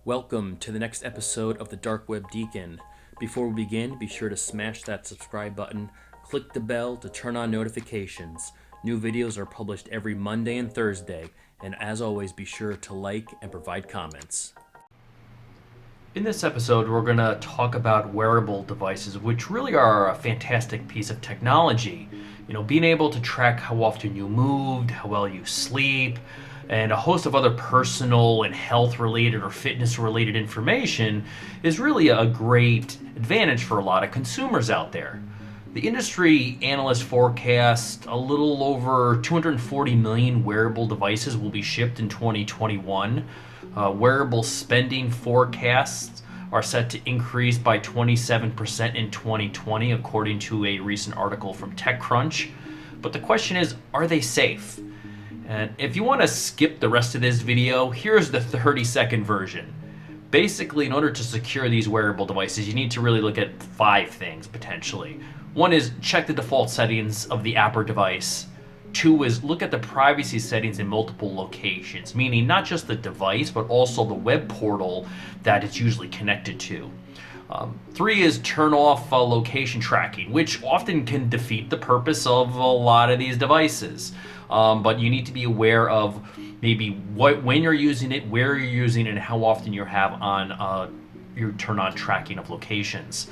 Welcome to the next episode of the Dark Web Deacon. Before we begin, be sure to smash that subscribe button, click the bell to turn on notifications. New videos are published every Monday and Thursday, and as always, be sure to like and provide comments. In this episode, we're going to talk about wearable devices, which really are a fantastic piece of technology. Being able to track how often you moved, how well you sleep, and a host of other personal and health-related or fitness-related information is really a great advantage for a lot of consumers out there. The industry analysts forecast a little over 240 million wearable devices will be shipped in 2021. Wearable spending forecasts are set to increase by 27% in 2020, according to a recent article from TechCrunch. But the question is, are they safe? And if you want to skip the rest of this video, here's the 30-second version. Basically, in order to secure these wearable devices, you need to really look at 5 things, potentially. One is check the default settings of the app or device. 2 is look at the privacy settings in multiple locations, meaning not just the device, but also the web portal that it's usually connected to. 3 is turn off location tracking, which often can defeat the purpose of a lot of these devices. But you need to be aware of maybe when you're using it, where you're using it, and how often you have on your turn on tracking of locations.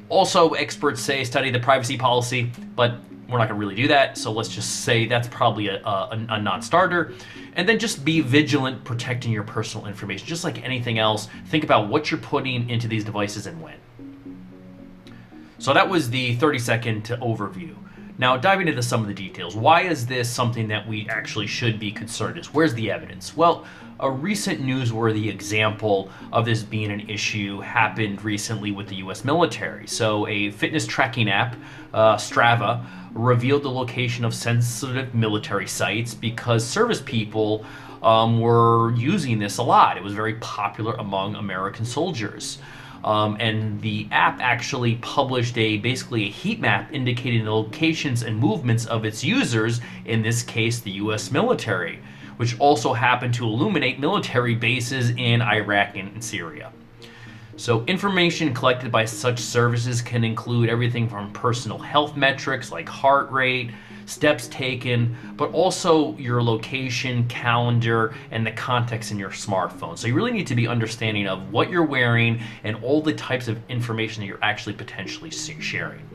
Also, experts say study the privacy policy, but we're not going to really do that, so let's just say that's probably a non-starter. And then just be vigilant protecting your personal information. Just like anything else, think about what you're putting into these devices and when. So that was the 30-second overview. Now, diving into some of the details. Why is this something that we actually should be concerned with? Where's the evidence? Well, a recent newsworthy example of this being an issue happened recently with the US military. So a fitness tracking app, Strava, revealed the location of sensitive military sites because service people were using this a lot. It was very popular among American soldiers. And the app actually published basically a heat map indicating the locations and movements of its users, in this case the US military, which also happened to illuminate military bases in Iraq and Syria. So information collected by such services can include everything from personal health metrics like heart rate, steps taken, but also your location, calendar, and the context in your smartphone. So you really need to be understanding of what you're wearing and all the types of information that you're actually potentially sharing.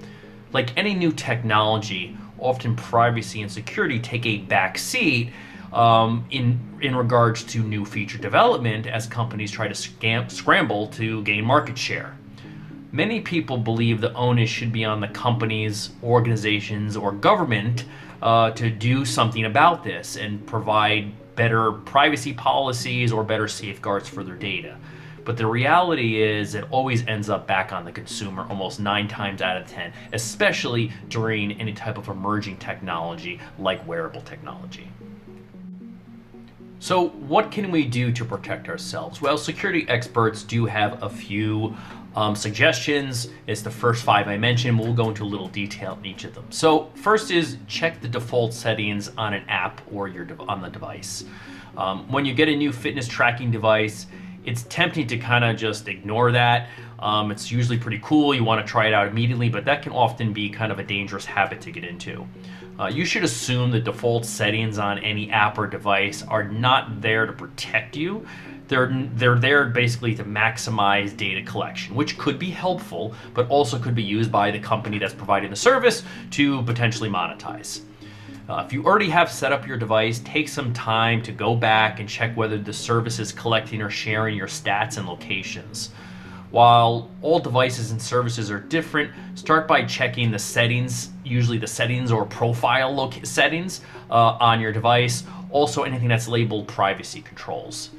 Like any new technology, often privacy and security take a back seat in regards to new feature development as companies try to scramble to gain market share. Many people believe the onus should be on the companies, organizations, or government to do something about this and provide better privacy policies or better safeguards for their data. But the reality is it always ends up back on the consumer almost 9 times out of 10, especially during any type of emerging technology like wearable technology. So what can we do to protect ourselves? Well, security experts do have a few suggestions. It's the first 5 I mentioned. We'll go into a little detail in each of them. So first is check the default settings on an app or on the device. When you get a new fitness tracking device, it's tempting to kind of just ignore that. It's usually pretty cool. You want to try it out immediately, but that can often be kind of a dangerous habit to get into. You should assume the default settings on any app or device are not there to protect you. They're there basically to maximize data collection, which could be helpful, but also could be used by the company that's providing the service to potentially monetize. If you already have set up your device, take some time to go back and check whether the service is collecting or sharing your stats and locations. While all devices and services are different, start by checking the settings, usually the settings or profile settings on your device. Also, anything that's labeled privacy controls.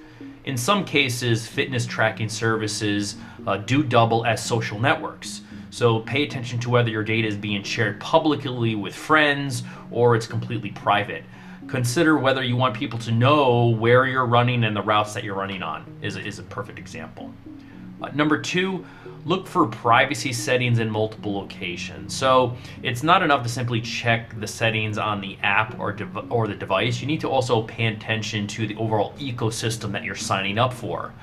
In some cases, fitness tracking services do double as social networks. So pay attention to whether your data is being shared publicly with friends or it's completely private. Consider whether you want people to know where you're running and the routes that you're running on is a perfect example. Number 2, look for privacy settings in multiple locations. So it's not enough to simply check the settings on the app or the device. You need to also pay attention to the overall ecosystem that you're signing up for.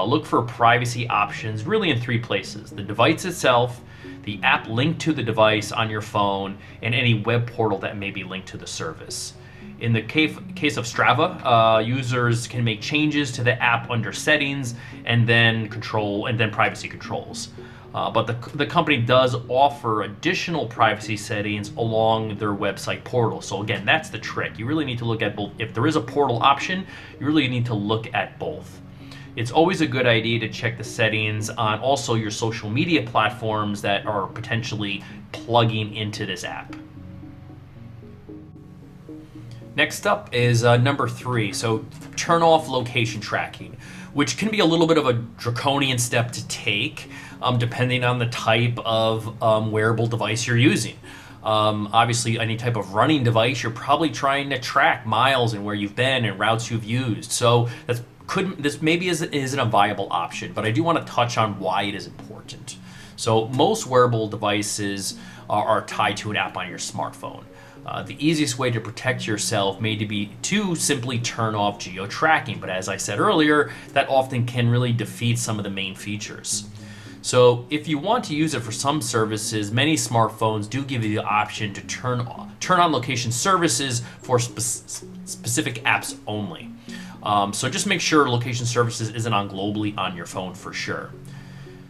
Look for privacy options really in 3 places: the device itself, the app linked to the device on your phone, and any web portal that may be linked to the service. In the case of Strava, users can make changes to the app under settings and then privacy controls. But the company does offer additional privacy settings along their website portal. So again, that's the trick. You really need to look at both. If there is a portal option, you really need to look at both. It's always a good idea to check the settings on also your social media platforms that are potentially plugging into this app. Next up is number 3. So turn off location tracking, which can be a little bit of a draconian step to take, depending on the type of wearable device you're using. Obviously, any type of running device, you're probably trying to track miles and where you've been and routes you've used. So this maybe isn't a viable option, but I do want to touch on why it is important. So most wearable devices are tied to an app on your smartphone. The easiest way to protect yourself may be to simply turn off geo-tracking, but as I said earlier, that often can really defeat some of the main features. So if you want to use it for some services, many smartphones do give you the option to turn on location services for specific apps only. So just make sure location services isn't on globally on your phone for sure.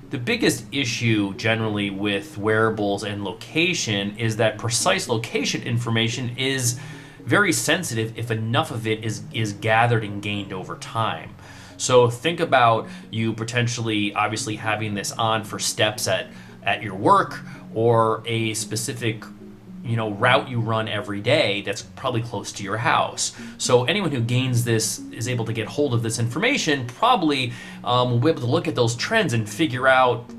The biggest issue generally with wearables and location is that precise location information is very sensitive if enough of it is gathered and gained over time. So think about you potentially obviously having this on for steps at your work or a specific route you run every day that's probably close to your house. So anyone who gains this is able to get hold of this information probably will be able to look at those trends and figure out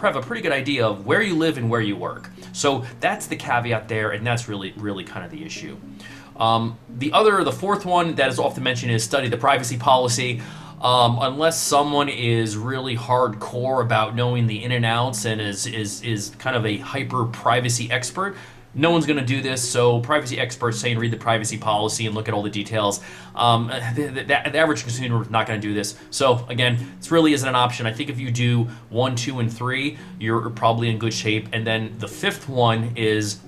have a pretty good idea of where you live and where you work. So that's the caveat there, and that's really kind of the issue. The fourth one that is often mentioned is study the privacy policy. Unless someone is really hardcore about knowing the in and outs and is kind of a hyper privacy expert, no one's going to do this. So privacy experts saying read the privacy policy and look at all the details. The average consumer is not going to do this. So again, this really isn't an option. I think if you do 1, 2, and 3, you're probably in good shape. And then the 5th one is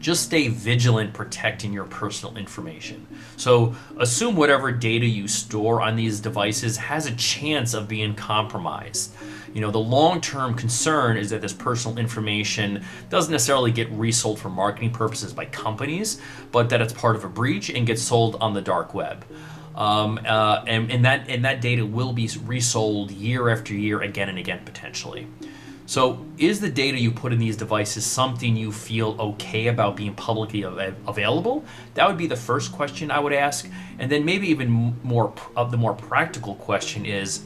just stay vigilant protecting your personal information. So assume whatever data you store on these devices has a chance of being compromised. The long-term concern is that this personal information doesn't necessarily get resold for marketing purposes by companies, but that it's part of a breach and gets sold on the dark web. And that data will be resold year after year, again and again, potentially. So is the data you put in these devices something you feel okay about being publicly available? That would be the first question I would ask. And then maybe even more of the more practical question is,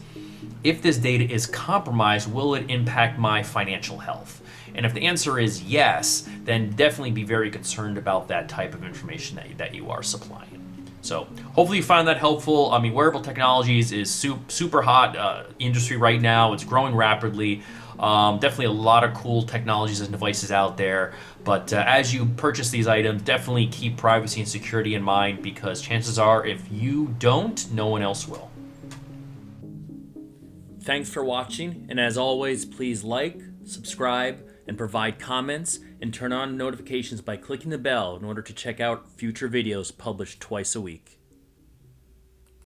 if this data is compromised, will it impact my financial health? And if the answer is yes, then definitely be very concerned about that type of information that you are supplying. So hopefully you found that helpful. Wearable technologies is super hot industry right now. It's growing rapidly. Definitely a lot of cool technologies and devices out there. But as you purchase these items, definitely keep privacy and security in mind, because chances are if you don't, no one else will. Thanks for watching, and as always, please like, subscribe, and provide comments, and turn on notifications by clicking the bell in order to check out future videos published twice a week.